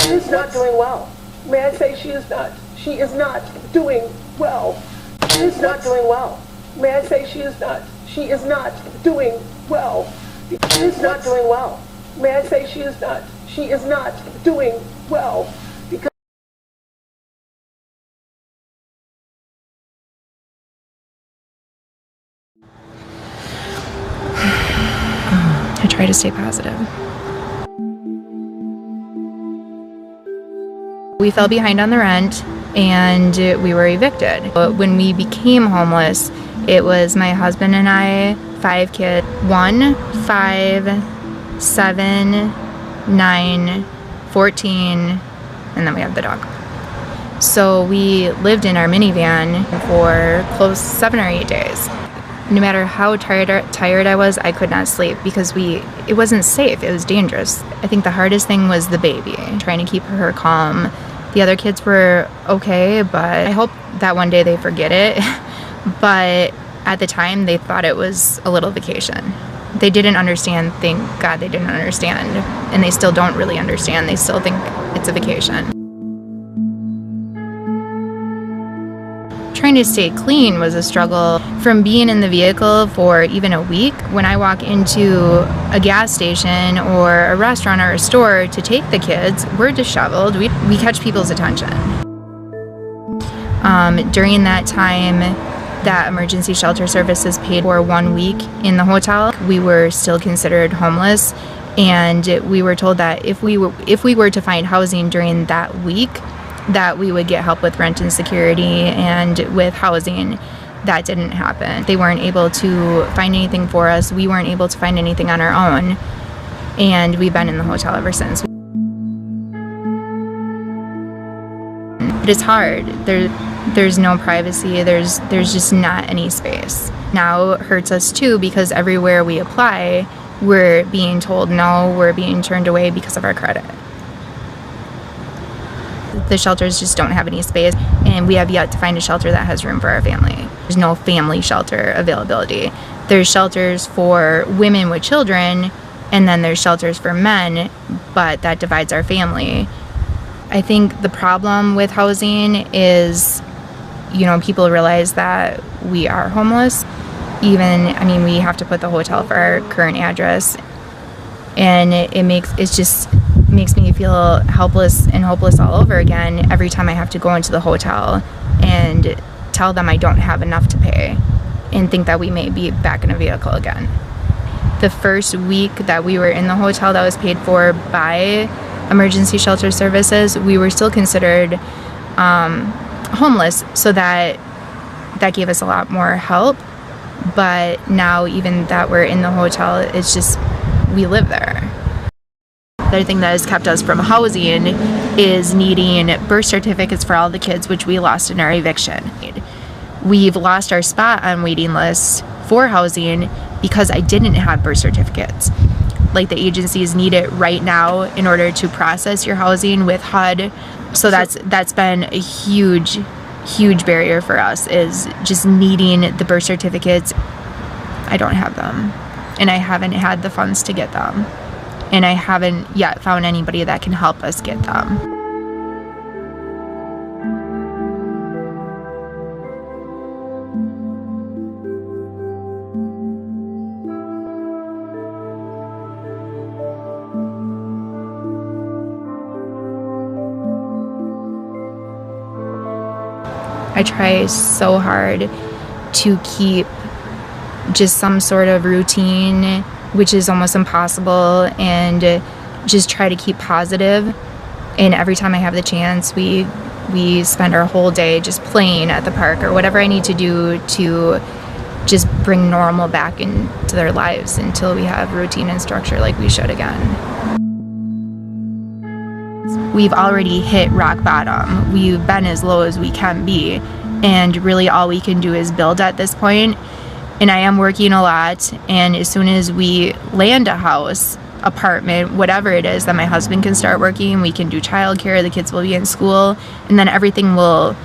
She is not doing well. May I say she is not? She is not doing well. She is not doing well. May I say she is not? She is not doing well. She is not doing well. May I say she is not? She is not doing well. Because I try to stay positive. We fell behind on the rent and we were evicted. But when we became homeless, it was my husband and I, 5 kids, 1, 5, 7, 9, 14, and then we have the dog. So we lived in our minivan for close 7 or 8 days. No matter how tired I was, I could not sleep because it wasn't safe. It was dangerous. I think the hardest thing was the baby, trying to keep her calm. The other kids were okay, but I hope that one day they forget it. But at the time, they thought it was a little vacation. They didn't understand. Thank God they didn't understand. And they still don't really understand. They still think it's a vacation. Trying to stay clean was a struggle. From being in the vehicle for even a week, when I walk into a gas station or a restaurant or a store to take the kids, we're disheveled. We catch people's attention. During that time, that emergency shelter services paid for 1 week in the hotel. We were still considered homeless, and we were told that if we were to find housing during that week, that we would get help with rent and security and with housing. That didn't happen. They weren't able to find anything for us. We weren't able to find anything on our own, and we've been in the hotel ever since. But it's hard. There's no privacy. There's just not any space. Now it hurts us too because everywhere we apply, we're being told no, we're being turned away because of our credit. The shelters just don't have any space, and we have yet to find a shelter that has room for our family. There's no family shelter availability. There's shelters for women with children, and then there's shelters for men, but that divides our family. I think the problem with housing is, people realize that we are homeless. We have to put the hotel for our current address, and it makes me feel helpless and hopeless all over again every time I have to go into the hotel and tell them I don't have enough to pay and think that we may be back in a vehicle again. The first week that we were in the hotel that was paid for by emergency shelter services, we were still considered homeless, so that gave us a lot more help. But now, even that we're in the hotel, it's just we live there. The other thing that has kept us from housing is needing birth certificates for all the kids, which we lost in our eviction. We've lost our spot on waiting lists for housing because I didn't have birth certificates. Like, the agencies need it right now in order to process your housing with HUD. So that's been a huge barrier for us, is just needing the birth certificates. I don't have them, and I haven't had the funds to get them. And I haven't yet found anybody that can help us get them. I try so hard to keep just some sort of routine, which is almost impossible, and just try to keep positive. And every time I have the chance, we spend our whole day just playing at the park or whatever I need to do to just bring normal back into their lives until we have routine and structure like we should again. We've already hit rock bottom. We've been as low as we can be, and really all we can do is build at this point. And I am working a lot, and as soon as we land a house, apartment, whatever it is, that my husband can start working, we can do childcare, the kids will be in school, and then everything will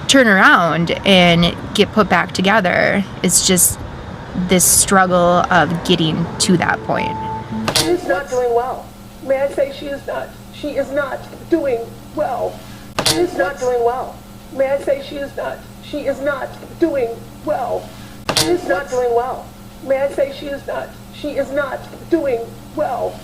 turn around and get put back together. It's just this struggle of getting to that point. She is not doing well. May I say she is not? She is not doing well. She is not doing well. May I say she is not? She is not doing well. She is not doing well. May I say she is not? She is not doing well.